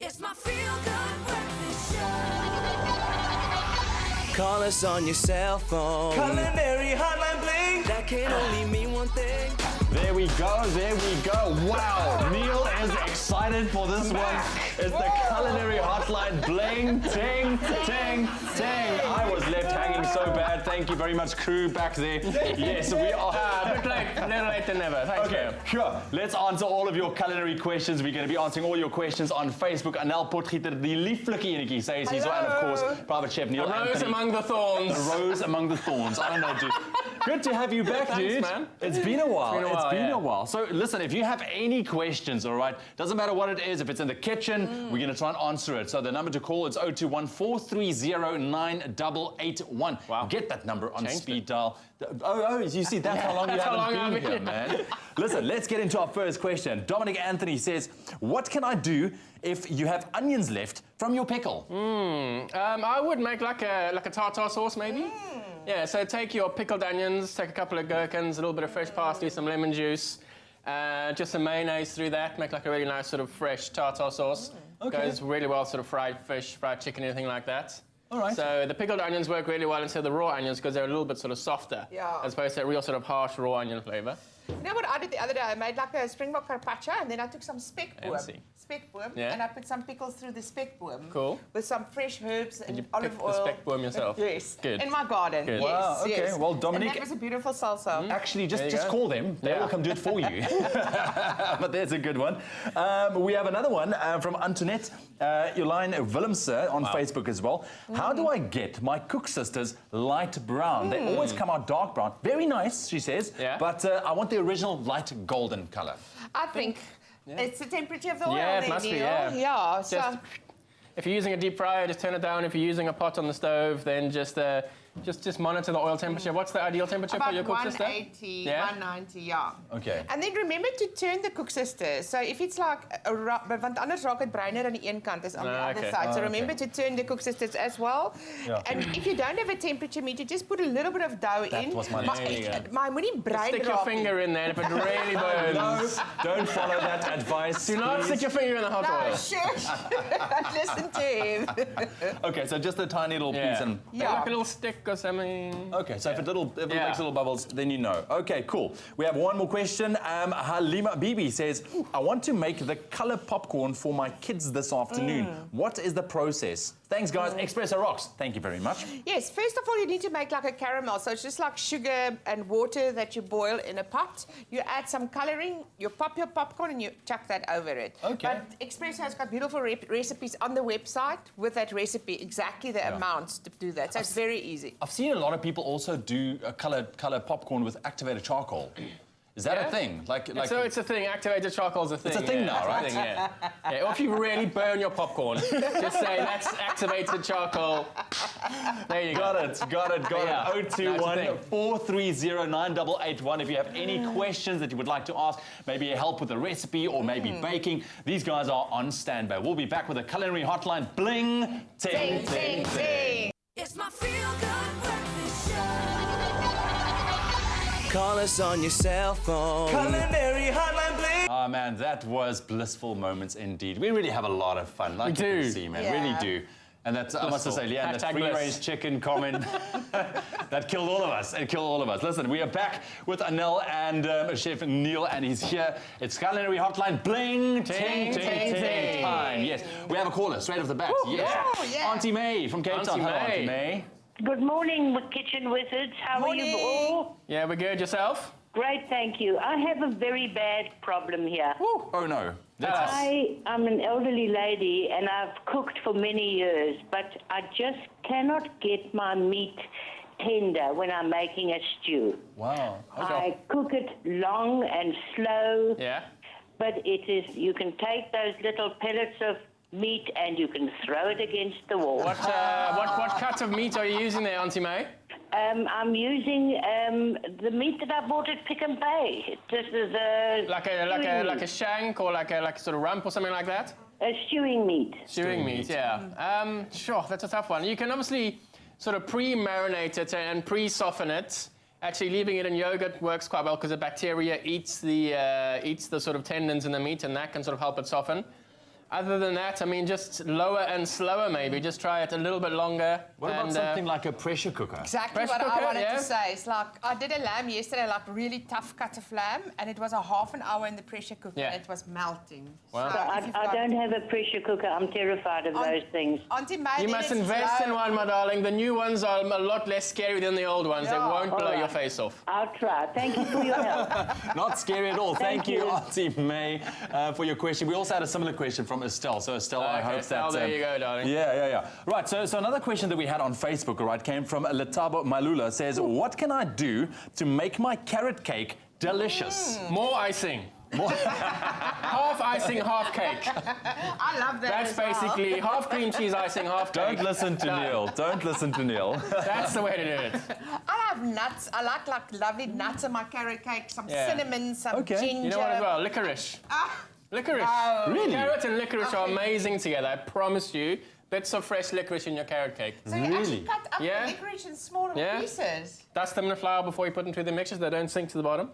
It's my feel-good breakfast show. Call us on your cell phone. Culinary Hotline Bling. That can only mean one thing. There we go, there we go. Wow, Neil is excited for this one. It's the Culinary Hotline Bling, ting, ting, ting. I was left hanging so bad. Thank you very much, crew back there. Yes, we are. A bit late, better late than never. Thank you. Sure. Let's answer all of your culinary questions. We're going to be answering all your questions on Facebook. Anel Potgieter, die lieflike enetjie, says he's and of course, Private Chef Neil A rose Anthony. among the thorns. A rose among the thorns. I don't know, dude. Good to have you back, Thanks, dude. man. It's been a while. It's been yeah. a while. So listen, if you have any questions, all right, doesn't matter what it is, if it's in the kitchen, we're going to try and answer it. So the number to call is 021-430-9881. Wow. Get that number on Changed speed dial. Oh, you see, that's how long you haven't been here, man. Listen, let's get into our first question. Dominic Anthony says, what can I do if you have onions left from your pickle? I would make like a tartar sauce, maybe. Yeah, so take your pickled onions, take a couple of gherkins, a little bit of fresh parsley, some lemon juice, just some mayonnaise through that, make like a really nice sort of fresh tartar sauce. Okay. Goes really well, sort of fried fish, fried chicken, anything like that. All right. So the pickled onions work really well instead of the raw onions because they're a little bit sort of softer, as opposed to a real sort of harsh raw onion flavour. You know what I did the other day? I made like a springbok carpaccio and then I took some spekboom. Fancy. Spekboom, Yeah. and I put some pickles through the spekboom. Cool. With some fresh herbs and you olive pick oil. the spekboom yourself? Yes. Good. In my garden. Good. Yes, Wow, okay. yes. Well, Dominic- And that was a beautiful salsa. Actually, just you go. call them. They will come do it for you. But there's a good one. We have another one from Antoinette Jolijn Willemse on Facebook as well. How do I get my cook sisters light brown? They always come out dark brown. Very nice, she says. Yeah. But I want the original light golden color. I think it's the temperature of the oil Yeah, it there, must be, Neil. yeah. Yeah, so... Just- If you're using a deep fryer, just turn it down. If you're using a pot on the stove, then just monitor the oil temperature. What's the ideal temperature for About your cook sister? 180, Yeah? 190, yeah. Okay. And then remember to turn the cook sister. So if it's like, want anders raak het bruiner aan die een kant as on the other okay. side. So remember to turn the cook sisters as well. Yeah. And if you don't have a temperature meter, just put a little bit of dough in. was my next one. Maar moenie bruin Stick your raak finger in there if it really burns. Don't follow that advice. Do not stick your finger in the hot No, oil. shush. Listen to him. Okay, so just a tiny little piece. And Yeah. Like a little stick or something. okay, so if it Yeah. makes little bubbles, then you know. Okay, cool. We have one more question. Halima Bibi says, I want to make the color popcorn for my kids this afternoon. What is the process? Thanks, guys. Expresso rocks. Thank you very much. Yes, first of all, you need to make like a caramel. So it's just like sugar and water that you boil in a pot. You add some coloring, you pop your popcorn, and you chuck that over it. Okay. But Expresso has got beautiful recipes on the website with that recipe, exactly the amounts to do that. So it's very easy. I've seen a lot of people also do a color popcorn with activated charcoal. Is that a thing? So it's a thing. Activated charcoal is a thing. It's a thing now, It's a right? thing, yeah. Or if you really burn your popcorn, just say that's activated charcoal. There you go. Got it. Yeah. 021-430-9881. If you have any questions that you would like to ask, maybe help with a recipe or maybe baking, these guys are on standby. We'll be back with a culinary hotline. Bling, ting, ting, ting. It's my feel-good breakfast show. Call us on your cell phone. Culinary Hotline Bling. Ah, man, that was blissful moments indeed. We really have a lot of fun. Like We you do. can see, man. Yeah. Really do. And that's, I must say, Leanne, that Hashtag free-range chicken comment, that killed all of us. It killed all of us. Listen, we are back with Anel and Chef Neil, and he's here. It's Culinary Hotline, bling, ting, ting, ting, time. Yes, we have a caller straight off the bat. Yes. Oh, yeah. Auntie May from Cape Town. Auntie Hello, May. Auntie May. Good morning, kitchen wizards. How are you all? Yeah, we're good. Yourself? Great, thank you. I have a very bad problem here. Oh, no. That's I am an elderly lady and I've cooked for many years, but I just cannot get my meat tender when I'm making a stew. Wow. I cook it long and slow, Yeah. but it is, you can take those little pellets of meat and you can throw it against the wall. What cut of meat are you using there, Auntie May? I'm using the meat that I bought at Pick and Pay. This is a Like a shank or like a sort of rump or something like that? stewing meat. Stewing meat, yeah. Sure, that's a tough one. You can obviously sort of pre-marinate it and pre-soften it. Actually, leaving it in yogurt works quite well because the bacteria eats the sort of tendons in the meat, and that can sort of help it soften. Other than that, I mean, just lower and slower maybe. Just try it a little bit longer. What about and, something like a pressure cooker? Exactly Pressure what I cooker, wanted yeah. to say. It's like I did a lamb yesterday, like really tough cut of lamb, and it was a half an hour in the pressure cooker, Yeah. and it was melting. Wow. So if you've I got- don't have a pressure cooker. I'm terrified of those things. Auntie May, You then must it's invest in low. one, my darling. The new ones are a lot less scary than the old ones. They Yeah. won't blow All your right. face off. I'll try. Thank you for your help. Not scary at all. Thank Thank you, you. Auntie May, for your question. We also had a similar question from Estelle. So Estelle, I Okay, hope Estelle, that... there you go, darling. Yeah. Right, so another question that we had on Facebook, all right, came from Letabo Malula. Says, what can I do to make my carrot cake delicious? More icing. Half icing, half cake. I love that. That's as well. basically half cream cheese icing, half cake. Don't listen to Done. Neil. Don't listen to Neil. That's the way to do it. I have nuts. I like lovely nuts in my carrot cake. Some Yeah. cinnamon, some Okay. ginger. You know what as well? Licorice. Ah, Licorice. no. Really? Carrot and licorice are Okay. amazing together. I promise you. Bits of fresh licorice in your carrot cake. So you actually Really? cut up Yeah. the licorice in smaller Yeah. pieces. Dust them in the flour before you put them through the mixers. They don't sink to the bottom.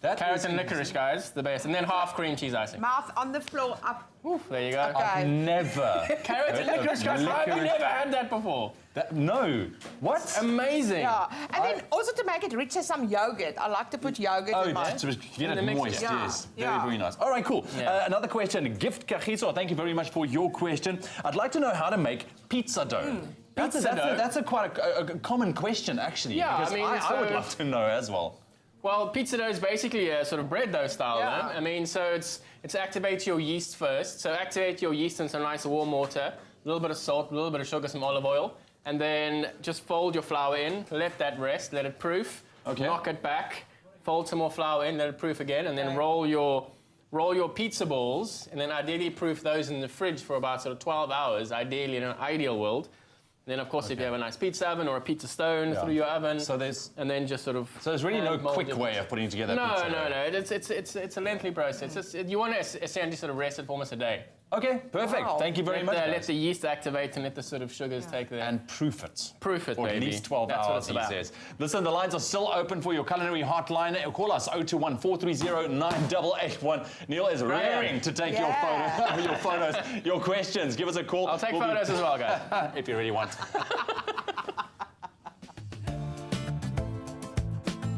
That Carrot is and licorice, guys, the best. And then half cream cheese icing. Mouth on the floor, up. Oof, there you go. Okay. Never. Carrot and licorice, guys. Have you Licorice. never had that before? No. What? Amazing. Yeah. And then also to make it richer, some yogurt. I like to put yogurt Oh, in mine. to get In the it mixture. moist, Yeah. yes. Yeah. Very nice. All right, cool. Yeah. Another question. Gift Kagiso, thank you very much for your question. I'd like to know how to make pizza dough. Pizza dough? That's quite a common question, actually. Yeah, because I mean, I would so- love to know as well. Well, pizza dough is basically a sort of bread dough style. Yeah. No? I mean, so it's activate your yeast first. So activate your yeast in some nice warm water, a little bit of salt, a little bit of sugar, some olive oil, and then just fold your flour in, let that rest, let it proof, Okay. knock it back, fold some more flour in, let it proof again, and then roll your pizza balls, and then ideally proof those in the fridge for about sort of 12 hours, ideally in an ideal world. And then, of course, if you have a nice pizza oven or a pizza stone through your oven, So there's and then just sort of... there's really no mold quick your way pizza. of putting together No, pizza no, dough. no. It's a lengthy process. You want to essentially sort of rest it for almost a day. Okay, perfect. Wow. Thank you very much. Let guys. the yeast activate and let the sort of sugars take the... And proof it. Proof it, For at baby. least 12 That's what hours, it's he about. says. Listen, the lines are still open for your culinary hotline. Call us 021 430 9881. Neil is raring to take Yeah. your photos, your questions. Give us a call. I'll take We'll be- photos as well, guys. if you really want.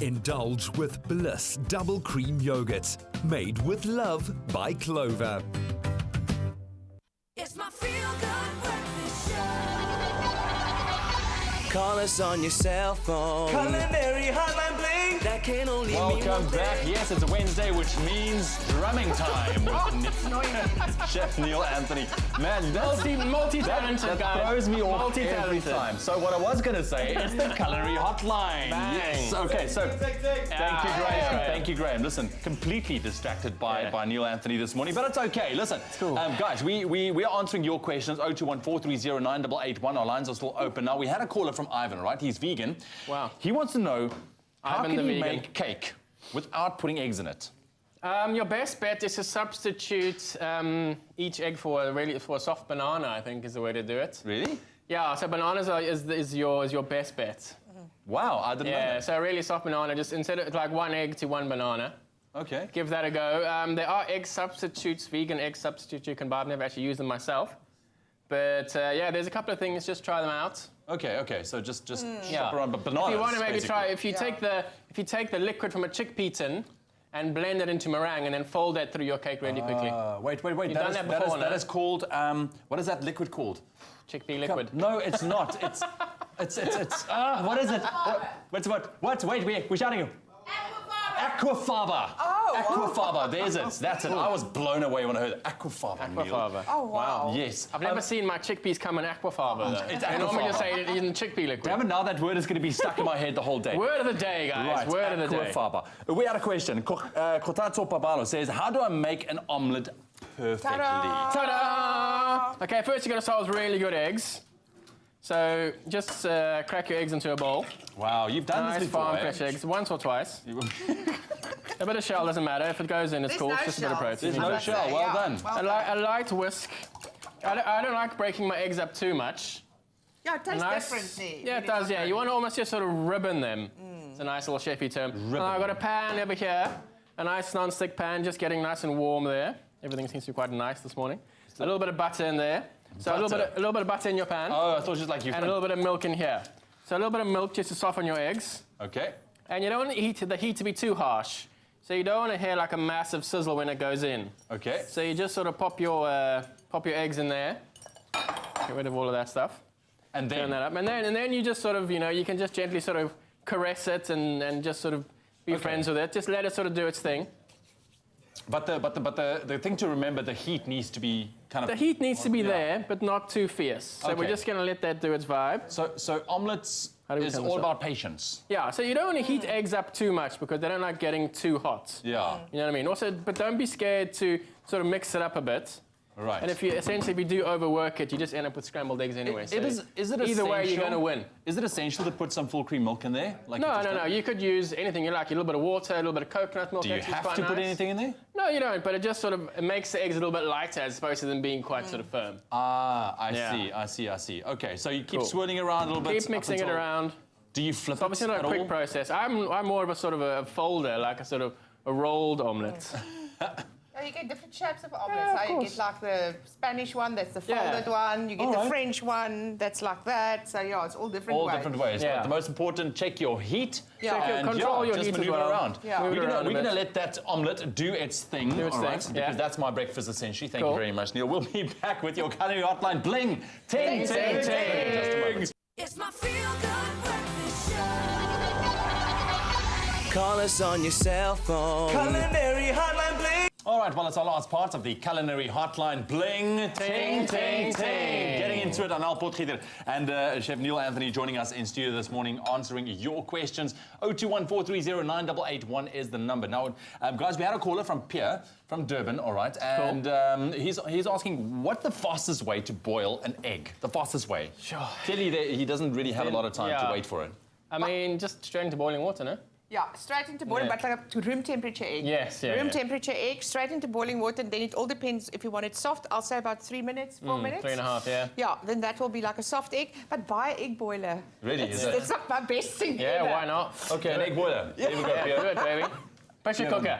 Indulge with Bliss Double Cream Yogurt. Made with love by Clover. It's my feel-good breakfast show. Call us on your cell phone. Culinary Hotline Bling. That can only mean Welcome one back. thing. Yes, it's a Wednesday, which means drumming time with Chef Neil Anthony. Man, Multi-talented, that guys. throws me off every Multi-talented. time. So what I was going to say is the culinary hotline. Bang. Yes. Okay, so thank you, Graham. yeah. Thank you, Graham. Listen, completely distracted by Neil Anthony this morning, but it's okay. Listen, cool. guys, we are answering your questions. 021 430 9881. Our lines are still open. Now, we had a caller from Ivan, right? He's vegan. Wow. He wants to know how Ivan can the he vegan. make cake without putting eggs in it? Your best bet is to substitute each egg for a soft banana, I think is the way to do it. Really? Yeah, so bananas is your best bet. Wow, I didn't know Yeah, that. so a really soft banana, just instead of like one egg to one banana. Okay. Give that a go. There are egg substitutes, vegan egg substitutes you can buy. I've never actually used them myself. But yeah, there's a couple of things, just try them out. Okay. So just Yeah. shop around, but bananas. If you want to maybe basically. try, if you take the liquid from a chickpea tin and blend it into meringue and then fold that through your cake really quickly. Wait. You've done that before, that no? is called. What is that liquid called? Chickpea liquid. No, it's not. It's. What is it? What? Wait. We're shouting you. Aquafaba. Oh, Aquafaba. There's it. That's it. I was blown away when I heard Aquafaba. Neil. Aquafaba. Oh, wow. Yes. I've never seen my chickpeas come in aquafaba though. It's They normally just aquafaba. say it in chickpea liquid. Damn it, now that word is going to be stuck in my head the whole day. Word of the day, guys. Right, Word of the day. Aquafaba. We had a question. Kotatso Pabalo says, how do I make an omelette perfectly? Ta-da! Okay, first you got to start with really good eggs. So just crack your eggs into a bowl. Wow, you've done Nice this before, farm eh? fresh eggs, once or twice. A bit of shell doesn't matter. If it goes in, it's There's cool. no It's just a bit of shell. protein. There's no Exactly. shell. Well done. A light whisk. I don't like breaking my eggs up too much. Yeah, it tastes differently. Yeah, it does, yeah. You want to almost just sort of ribbon them. It's a nice little chefy term. And I've got a pan over here, a nice non-stick pan, just getting nice and warm there. Everything seems to be quite nice this morning. a little bit of butter in there. So a little bit of butter in your pan. Oh, I thought just like you. And a little bit of milk in here. So a little bit of milk just to soften your eggs. Okay. And you don't want the heat to be too harsh. So you don't want to hear like a massive sizzle when it goes in. Okay. So you just sort of pop your eggs in there. Get rid of all of that stuff. And then Turn that up. And then you just sort of, you can just gently sort of caress it and just sort of be friends with it. Just let it sort of do its thing. But the thing to remember, the heat needs to be kind of. The heat needs to be there, but not too fierce. So we're Okay. just going to let that do its vibe. So omelets How do we is turn this all up? about patience. Yeah, so you don't want to heat eggs up too much because they don't like getting too hot. Yeah. You know what I mean? Also, but don't be scared to sort of mix it up a bit. Right. And if you do overwork it, you just end up with scrambled eggs anyway. So Is it either way, you're essential- going to win. Is it essential to put some full cream milk in there? Like you No, just no, did? no. You could use anything you like. A little bit of water, a little bit of coconut milk. Do you actually is have quite to put nice. anything in there? No, you don't. But it just sort of it makes the eggs a little bit lighter as opposed to them being quite sort of firm. Ah, Yeah. I see. Okay, so you keep Cool. swirling around a little bit. Keep mixing up it until- around. Do you flip It's obviously it not at a quick all? process. I'm more of a sort of a folder, like a sort of a rolled omelette. You get different shapes of omelets. Yeah, of You course. get like the Spanish one, that's the Yeah. folded one. You get All the right. French one, that's like that. So yeah, it's all different All ways. different ways. Yeah. But the most important, check your heat. Yeah. Check your- and control your just heat as maneuver well. around. Yeah. Move it We're around a going to bit. let that omelette do its thing. Do its all thing, right, yeah. Because that's my breakfast essentially. Thank Cool. you very much, Neil. We'll be back with your culinary hotline. Bling! Ting, ting, ting. In just a moment. It's my feel-good breakfast show. Call us on your cell phone. Culinary Hotline Bling. All right, well, it's our last part of the culinary hotline. Bling, ting, ting, ting. Getting into it, Anal Potgieter and Chef Neil Anthony joining us in studio this morning, answering your questions. 0214309881 is the number. Now, guys, we had a caller from Pierre from Durban, all right, and he's asking what the fastest way to boil an egg. The fastest way. Sure. Clearly, he doesn't really have a lot of time to Yeah. wait for it. I mean, just straight into boiling water, no? Yeah, straight into boiling, Yeah. but like to room temperature egg. Yes, yeah, Room yeah. temperature egg, straight into boiling water, and then it all depends if you want it soft. I'll say about 3 minutes, 4 minutes. 3.5, yeah. Yeah, then that will be like a soft egg. But buy an egg boiler. Really, is it? It's like my best thing Yeah, ever. why not? Okay, an egg boiler. Here we go, Yeah, Pierre. do it, baby. Pressure cooker.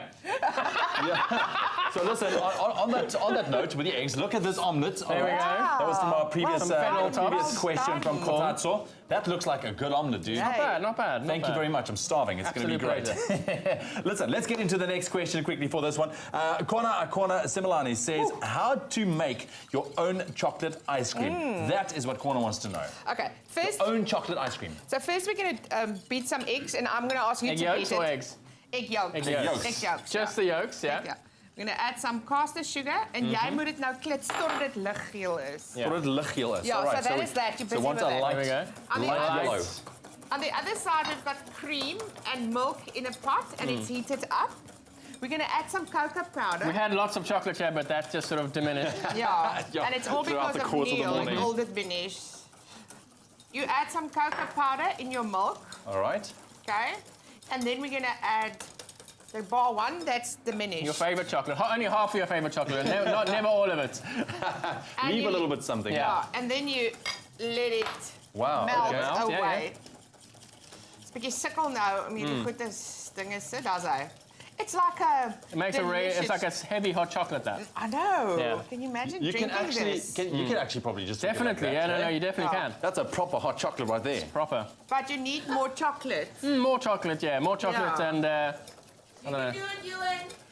So listen, on that note with the eggs, look at this omelette. There we go. That was from our previous, Some fennel previous tops. question from Well Kotatso. That looks like a good omelette, dude. Not bad, not bad. Thank you very much. I'm starving. It's going to be Absolute great. Listen, let's get into the next question quickly for this one. Kwana Similani says, how to make your own chocolate ice cream. That is what Kwana wants to know. Okay, first, Own chocolate ice cream. so first we're going to beat some eggs, and I'm going to ask you Egg to yolks beat or it. eggs? Egg yolks. Egg yolks. Egg yolks. Just the yolks, yeah? Yeah. We're going to add some caster sugar, and jy moet dit nou klits tot dit liggeel is. Yeah. Tot het liggeel is. Yeah, All right, so that is that. You're So busy want with a that. light, There we go. On the light other- yellow. On the other side, we've got cream and milk in a pot, and it's heated up. We're going to add some cocoa powder. We had lots of chocolate here, but that just sort of diminished. Yeah, Yeah, and it's all throughout because the of course of the Neil, morning. all that finish. You add some cocoa powder in your milk, All right. okay? And then we're going to add the bar one that's diminished. Your favorite chocolate. Only half of your favorite chocolate, never all of it. And Leave you- a little bit something. Yeah. And then you let it Wow. melt Okay. Melt, yeah, away. It's a bietjie sukkel nou om hierdie goed is dinge sit, daar's hy. It's like a It makes it's like a heavy hot chocolate, that. I know. Yeah. Can you imagine You drinking can actually, this? you can actually probably just drink it like Definitely, that, yeah, no, eh? you definitely Yeah. can. That's a proper hot chocolate right there. Proper. But you need more chocolate. More chocolate, yeah, more chocolate Yeah. and, I don't know.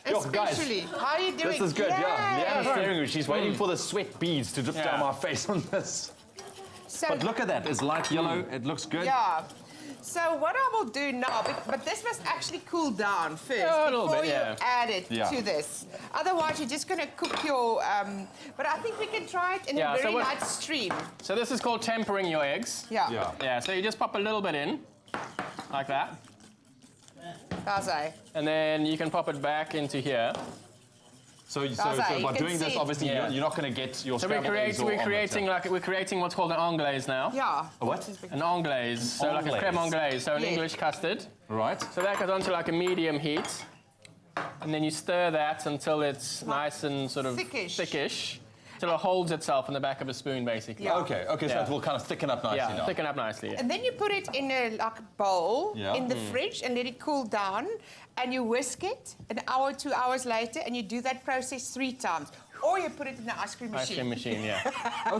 Yo, guys, Especially. How are you doing? This is good, yeah. Yay! Leanne's staring at me. She's waiting for the sweat beads to drip Yeah. down my face on this. So, But look at that. It's light yellow. It looks good. yeah. So what I will do now, but this must actually cool down first Yeah, a little before bit, you yeah. add it Yeah. to this. Otherwise, you're just going to cook your. But I think we can try it in Yeah, a so very what- light stream. So this is called tempering your eggs. Yeah. Yeah. Yeah, so you just pop a little bit in, like that. Daar's hy. And then you can pop it back into here. So That's by right, you can doing see this, it. obviously, Yeah. you're not going to get your So scrambled eggs or we're omelette, creating what's called an anglaise now. Yeah. A what? An anglaise, so like a creme anglaise, so an Yeah. English custard. Right. So that goes onto like a medium heat, and then you stir that until it's nice and sort of Thickish. till it holds itself in the back of a spoon, basically. Yeah. Okay, so Yeah. it will kind of thicken up nicely Yeah, now. thicken up nicely. Yeah. And then you put it in a like bowl Yeah. in the fridge and let it cool down. And you whisk it an hour, 2 hours later, and you do that process 3 times. or you put it in the ice cream Ice cream machine. machine, yeah.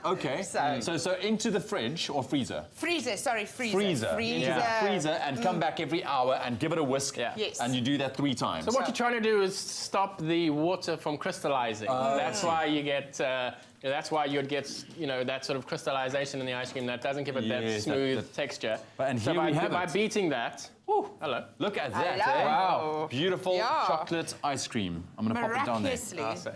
Okay. So into the fridge or freezer? Freezer. Freezer. Into the freezer and come back every hour and give it a whisk. Yeah. Yes. And you do that 3 times. So what you're trying to do is stop the water from crystallizing. That's why you get. That's why you'd get, that sort of crystallization in the ice cream that doesn't give it that Yes, smooth texture. And so here we have by it. beating that, hello. Look at that. Hello. Eh? Wow. Beautiful Yeah. chocolate ice cream. I'm going to pop it down there. Miraculously.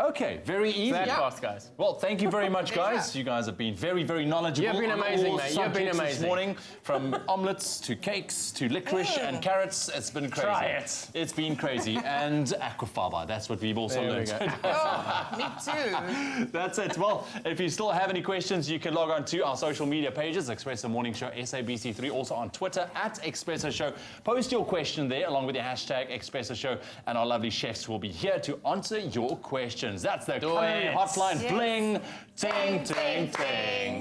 Okay, very easy. That fast, guys. Well, thank you very much, guys. Pleasure. You guys have been very, very knowledgeable. You've been on amazing, all mate. You've been subjects this amazing. morning, from omelets to cakes to licorice and carrots. It's been crazy. Try it. It's been crazy. And aquafaba. That's what we've also There we learned. go. Oh, me too. That's it. Well, if you still have any questions, you can log on to our social media pages, Expresso Morning Show, SABC3, also on Twitter, @Expresso Show. Post your question there, along with your hashtag Expresso Show, and our lovely chefs will be here to answer your questions. That's the Culinary Hotline. Yes. Bling, ting, ting, ting.